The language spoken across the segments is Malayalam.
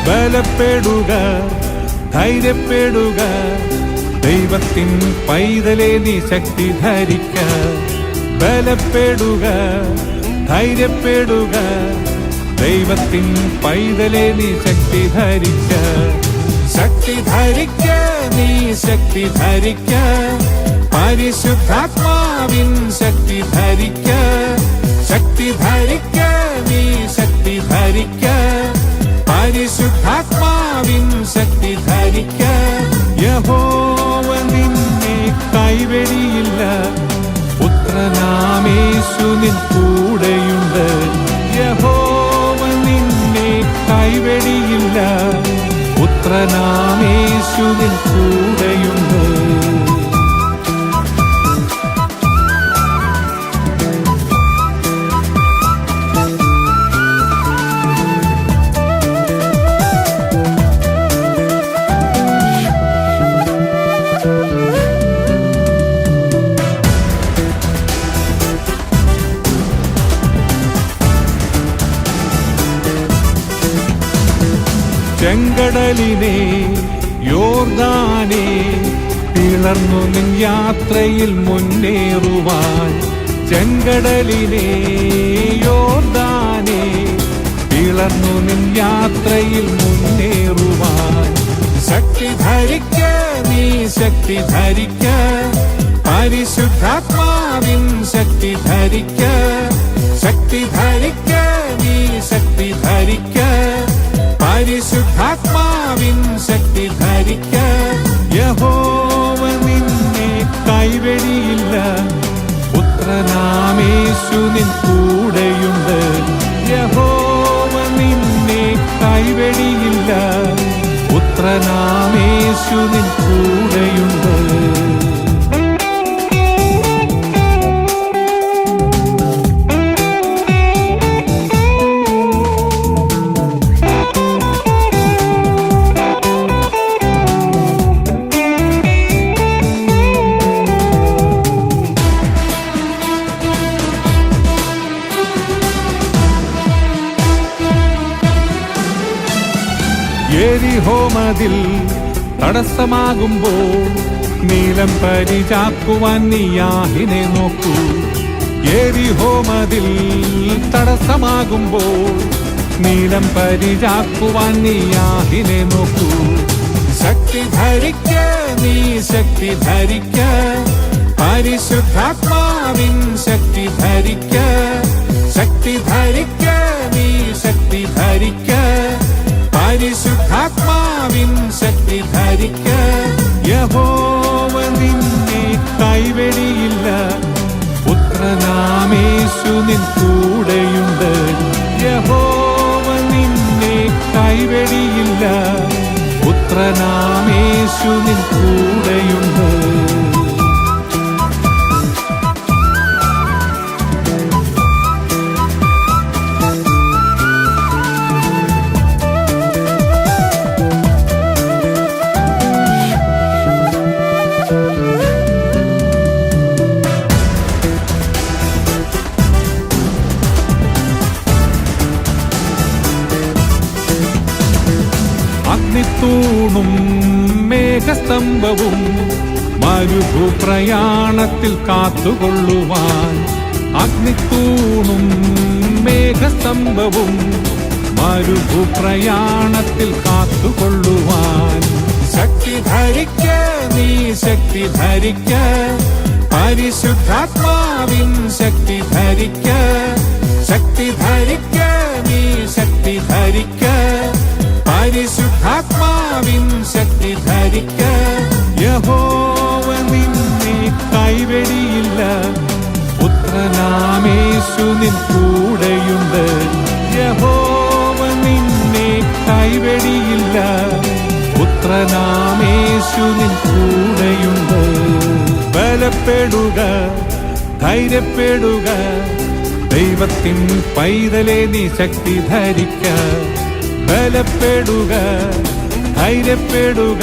ബലപ്പെടുക, ധൈര്യപ്പെടുക, ദൈവത്തിൻ പൈതലേ നീ ശക്തി ധരിക്ക. ബലപ്പെടുക, ധൈര്യപ്പെടുക, ദൈവത്തിൻ പൈതലേ നീ ശക്തി ധരിക്ക. ശക്തി ധരിക്ക, നീ ശക്തി ധരിക്ക, പരിശുദ്ധാത്മാവിൻ ശക്തി ധരിക്ക. ശക്തി ധരിക്ക, നീ ശക്തി ധരിക്ക, പരിശുദ്ധാത്മാവിൻ ശക്തി ധരിക്ക. യഹോവ നിന്നെ കൈവെടിയില്ല, പുത്രനാമേശു നിൻ കൂടെയുണ്ട്. യഹോവ നിന്നെ കൈവെടിയില്ല, പുത്രനാമേശു നിൻ കൂടെയുണ്ട്. ചെങ്കടലിനെ യോർദാനെ പിളർന്നു നിൻ യാത്രയിൽ മുന്നേറുവാൻ. ചെങ്കടലിനെ യോർദാനെ പിളർന്നു നിൻ യാത്രയിൽ മുന്നേറുവാൻ. ശക്തി ധരിക്ക, നീ ശക്തി ധരിക്ക, പരിശുദ്ധാത്മാവിൻ ശക്തി ധരിക്ക. ശക്തി ധരിക്ക, നീ ശക്തി ധരിക്ക, പരിശുദ്ധാത്മാവിൻ ശക്തി ധരിക്ക. യഹോവ നിന്നെ കൈവെടിയില്ല, പുത്രനാമേശു നിൻ കൂടെയുണ്ട്. യഹോവ നിന്നെ കൈവെടിയില്ല, പുത്രനാമേശു നിൻ കൂടെയുണ്ട്. യെരിഹോ മതിൽ തടസ്സമാകുമ്പോൾ നീലം പരിചാക്കുവാൻ നീ യാഹിനെ നോക്കൂ. യെരിഹോ മതിൽ തടസ്സമാകുമ്പോൾ നീലം പരിചാക്കുവാൻ നീ യാഹിനെ നോക്കൂ. ശക്തി ധരിക്ക, നീ ശക്തി ധരിക്ക, പരിശുദ്ധാത്മാവിൻ ശക്തി ധരിക്ക. ശക്തി ധരിക്ക, നീ ശക്തി ധരിക്ക, പരിശുദ്ധാത്മാവിൻ ശക്തി ധരിക്ക. യഹോവ നിന്നെ കൈവെടിയില്ല, പുത്രനാമേശു നിൻ കൂടെയുണ്ട്. യഹോവ നിന്നെ കൈവെടിയില്ല, പുത്രനാമേശു നിൻ കൂടെയുണ്ട്. അഗ്നിത്തൂണും മേഘസ്തംഭവും മരുഭൂപ്രയാണത്തിൽ കാത്തുകൊള്ളുവാൻ. അഗ്നിത്തൂണും മേഘസ്തംഭവും മരുഭൂപ്രയാണത്തിൽ കാത്തുകൊള്ളുവാൻ. ശക്തി ധരിക്ക, നീ ശക്തി ധരിക്ക, പരിശുദ്ധാത്മാവിൻ ശക്തി ധരിക്ക. ശക്തി ധരിക്ക, നീ ശക്തി ധരിക്ക, പരിശുദ്ധാത്മാവിൻ ശക്തി ധരിക്ക. യഹോവ നിന്നെ കൈവെടിയില്ല, പുത്രനാമേശു നിൻ കൂടെയുണ്ട്. യേശു നിൻ കൂടെയുണ്ട്. ബലപ്പെടുക, ധൈര്യപ്പെടുക, ദൈവത്തിൻ പൈതലെ നീ ശക്തി ധരിക്ക. ബലപ്പെടുക, ധൈര്യപ്പെടുക,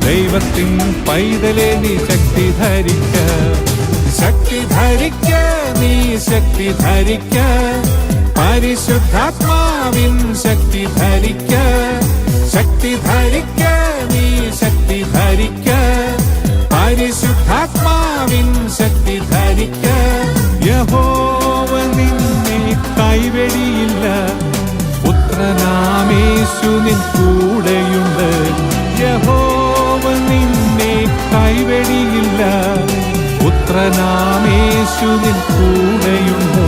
ദൈവത്തിൻ പൈതലെ നീ ശക്തി ധരിക്ക. ശക്തി ധരിക്ക, നീ ശക്തി ധരിക്ക, പരിശുദ്ധാത്മാവിൻ ശക്തി ധരിക്ക. ശക്തി ധരിക്ക, നീ ശക്തി ധരിക്ക, പരിശുദ്ധാത്മാവിൻ ശക്തി ധരിക്ക. യഹോവ നിന്നെ കൈവെടിയില്ല, പുത്രനാമേശു നിൻ കൂടെയുണ്ട്. യഹോവ നിന്നെ കൈവെടിയില്ല, പുത്രനാമേശു നിൻ കൂടെയുണ്ട്.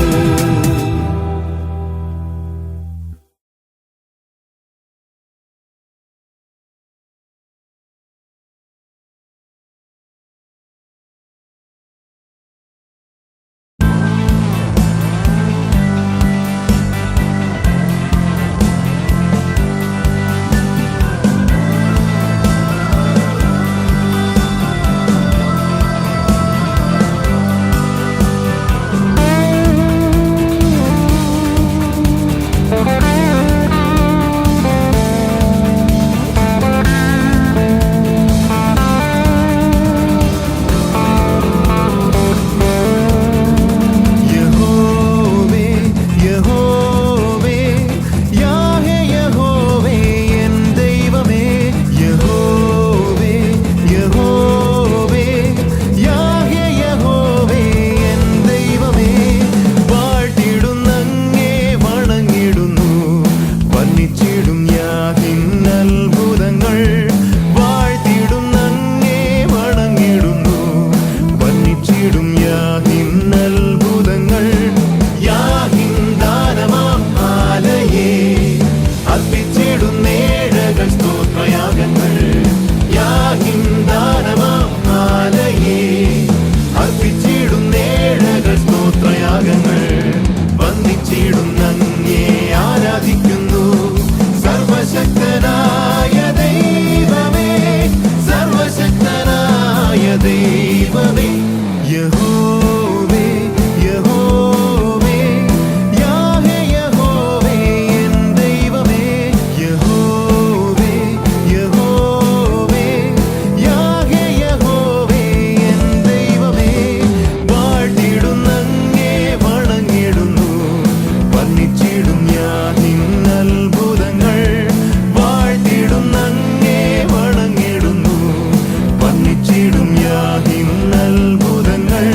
ും യാഹിന്നത്ഭുതങ്ങൾ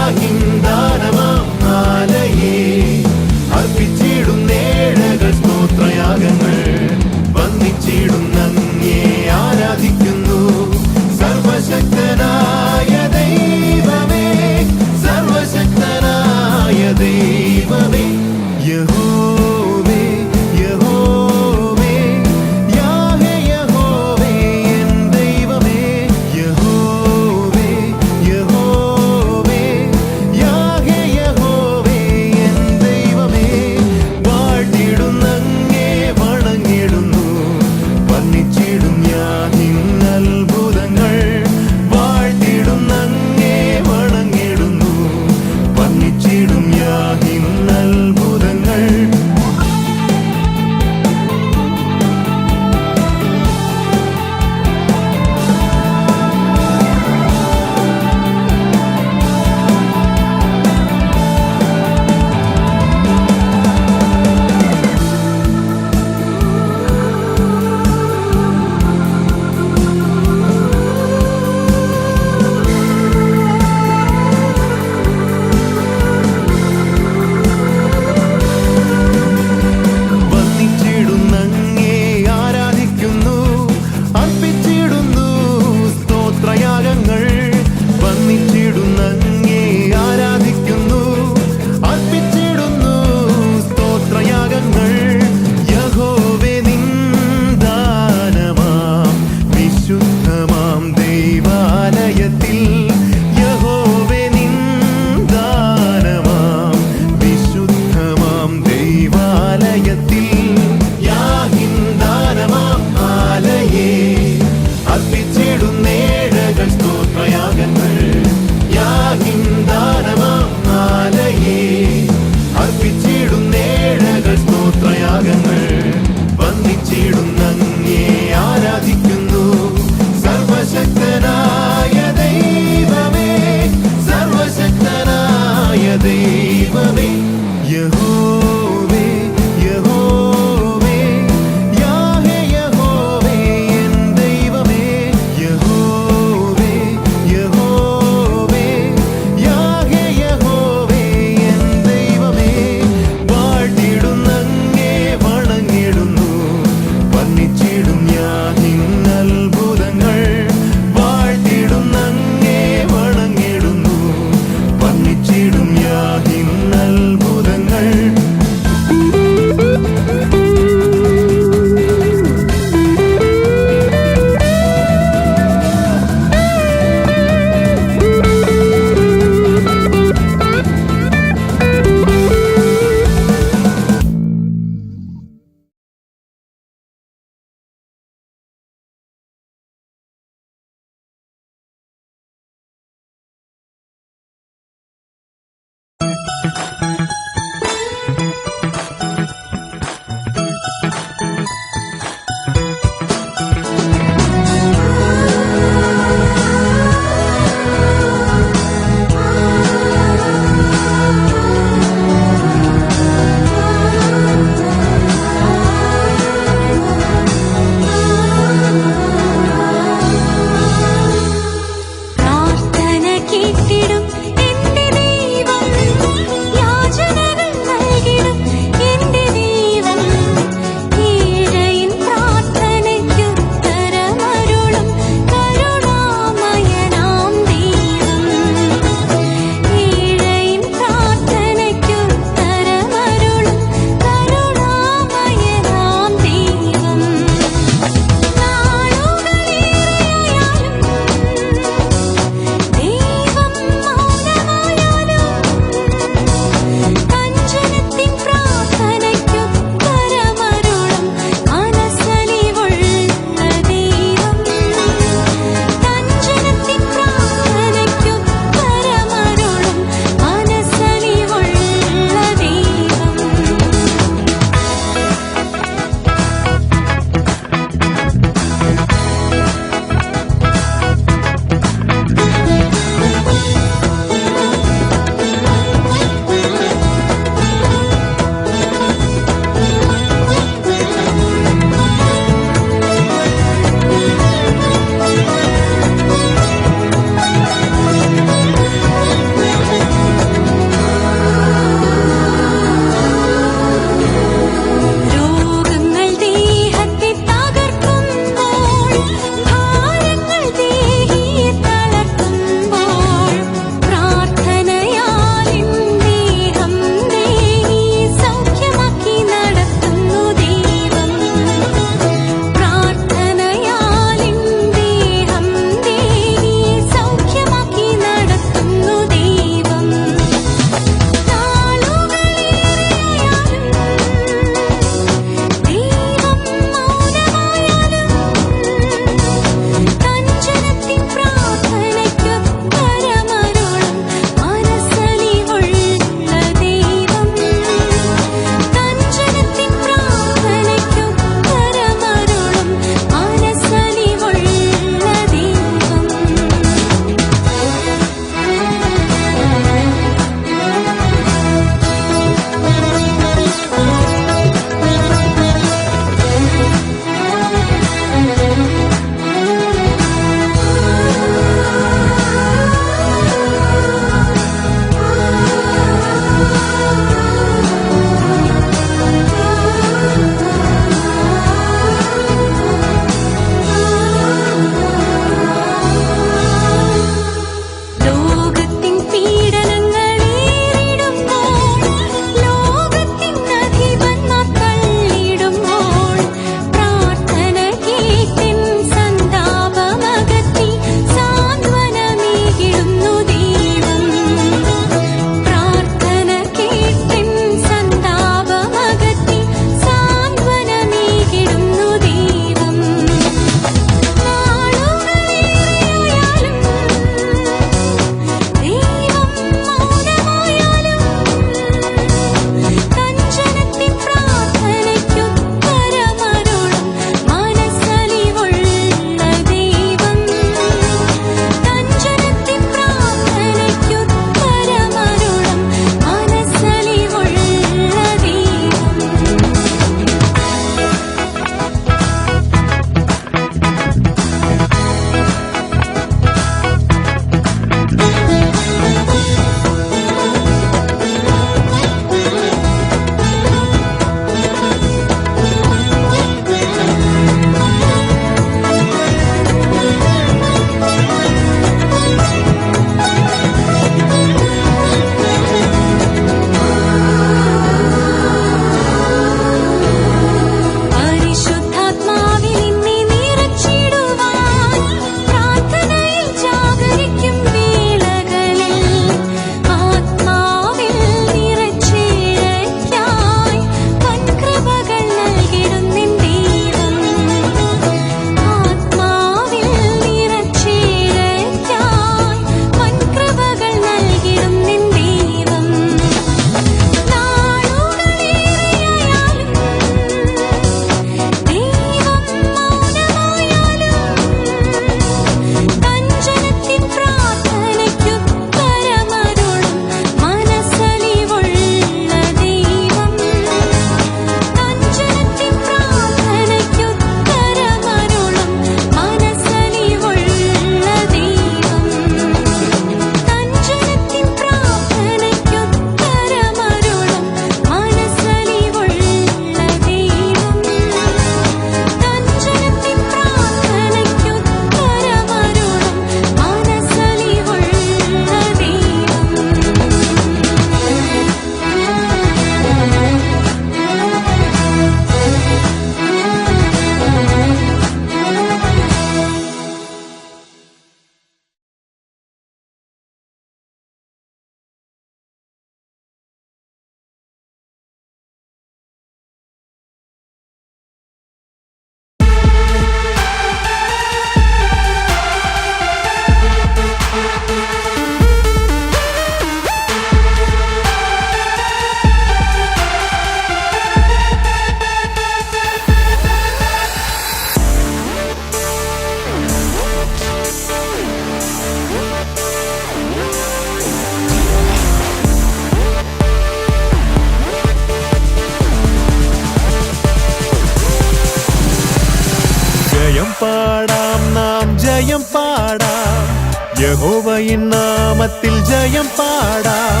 നാമത്തിൽ ജയം പാടാം,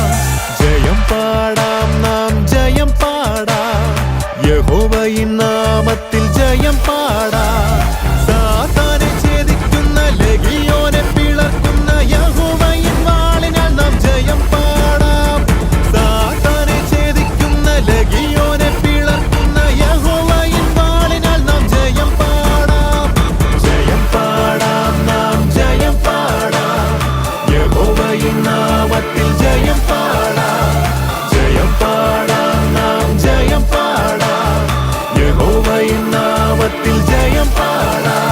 ജയം പാടാം, നാം ജയം പാടാം. യഹോവയിൻ നാമത്തിൽ ജയം പാടാം. സാത്താനെ ഛേദിക്കുന്ന ലെഗിയോനെ പിളർക്കുന്ന യഹോവയിൻ വാളിനാൽ നാം ജയം പാടാം. സാത്താനെ ഛേദിക്കുന്ന ലെഗിയോനെ പിളർക്കുന്ന യഹോവയിൻ വാളിനാൽ നാം ജയം പാടാം. ജയം പാടാം, നാം ജയം പാടാം. യഹോവയിൻ നാമത്തിൽ ജയം പാടാം, ജയം പാടാം, നാം ജയം പാടാം. യഹോവയിൻ നാമത്തിൽ ജയം പാടാം.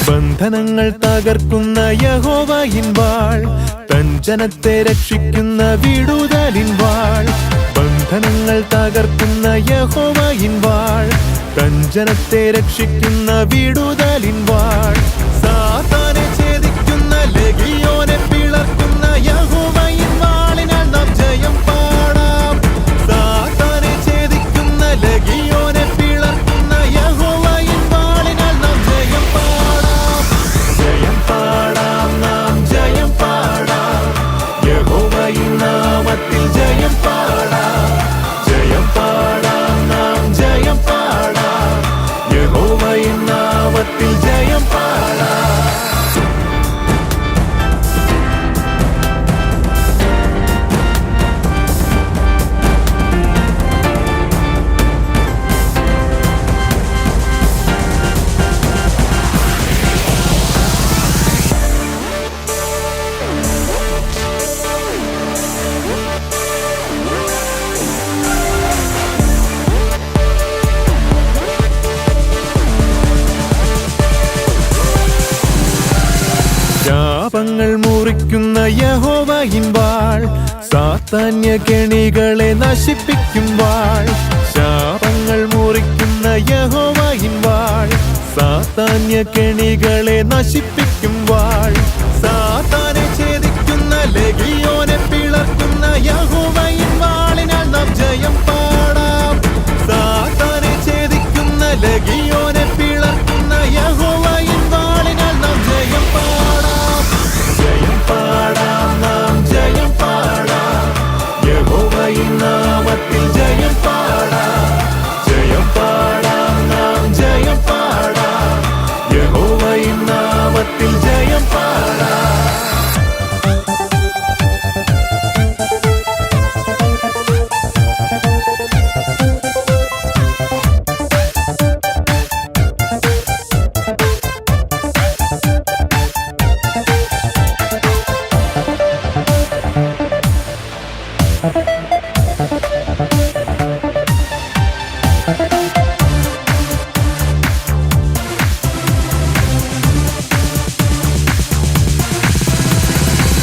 ബന്ധനങ്ങൾ തകർക്കുന്ന യഹോവയിൻ വാൾ, തൻ ജനത്തെ രക്ഷിക്കുന്ന വിടുതലിൻ വാൾ. ബന്ധനങ്ങൾ തകർക്കുന്ന യഹോവയിൻ വാൾ, തൻ ജനത്തെ രക്ഷിക്കുന്ന വിടുതലിൻ വാൾ. സാത്താനെ ഛേദിക്കുന്ന ലെഗിയോനെ പിളർക്കുന്ന യഹോവയിൻ വാളിനാൽ നാം ജയം പാടാം. സാത്താനെ ഛേദിക്കുന്ന ലെഗിയോനെ പിളർക്കുന്ന യഹോവയിൻ വാളിനാൽ നാം ജയം പാടാം. ജയം പാടാം, നാം ജയം പാടാം. യഹോവയിൻ നാമത്തിൽ ജയം പാടാം, ജയം പാടാം, നാം ജയം പാടാം. യഹോവയിൻ നാമത്തിൽ ജയം പാടാം. ശാപങ്ങൾ മുറിക്കുന്ന യഹോവയിൻ വാൾ, സാത്താന്യ കെണികളെ നശിപ്പിക്കും വാൾ. ശാപങ്ങൾ മുറിക്കുന്ന യഹോവയിൻ വാൾ, സാത്താന്യ കെണികളെ നശിപ്പിക്കും വാൾ. സാത്താനെ ഛേദിക്കുന്ന ലെഗിയോനെ പിളർക്കുന്ന യഹോവയിൻ വാളിനാൽ നാം ജയം പാടാം. സാത്താനെ ഛേദിക്കുന്ന ലെഗിയോനെ പിളർക്കുന്ന യഹോവയിൻ വാളിനാൽ നാം ജയം പാടാം. ജയം പാടാം, നാം ജയം പാടാം. യഹോവയിൻ നാമത്തിൽ ജയം പാടാം, ജയം പാടാം, നാം ജയം പാടാം. യഹോവയിൻ നാമത്തിൽ ജയം പാടാം.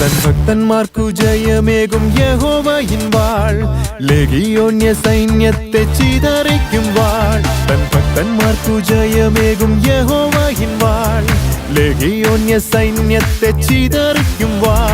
തൻ ഭക്തന്മാർക്കു ജയമേകും യഹോവയിൻ വാൾ, ലെഗിയോന്യ സൈന്യത്തെ ചിതറിക്കും വാൾ. തൻ ഭക്തന്മാർക്കു ജയമേകും യഹോവയിൻ വാൾ, ലെഗിയോന്യ സൈന്യത്തെ ചിതറിക്കും വാൾ.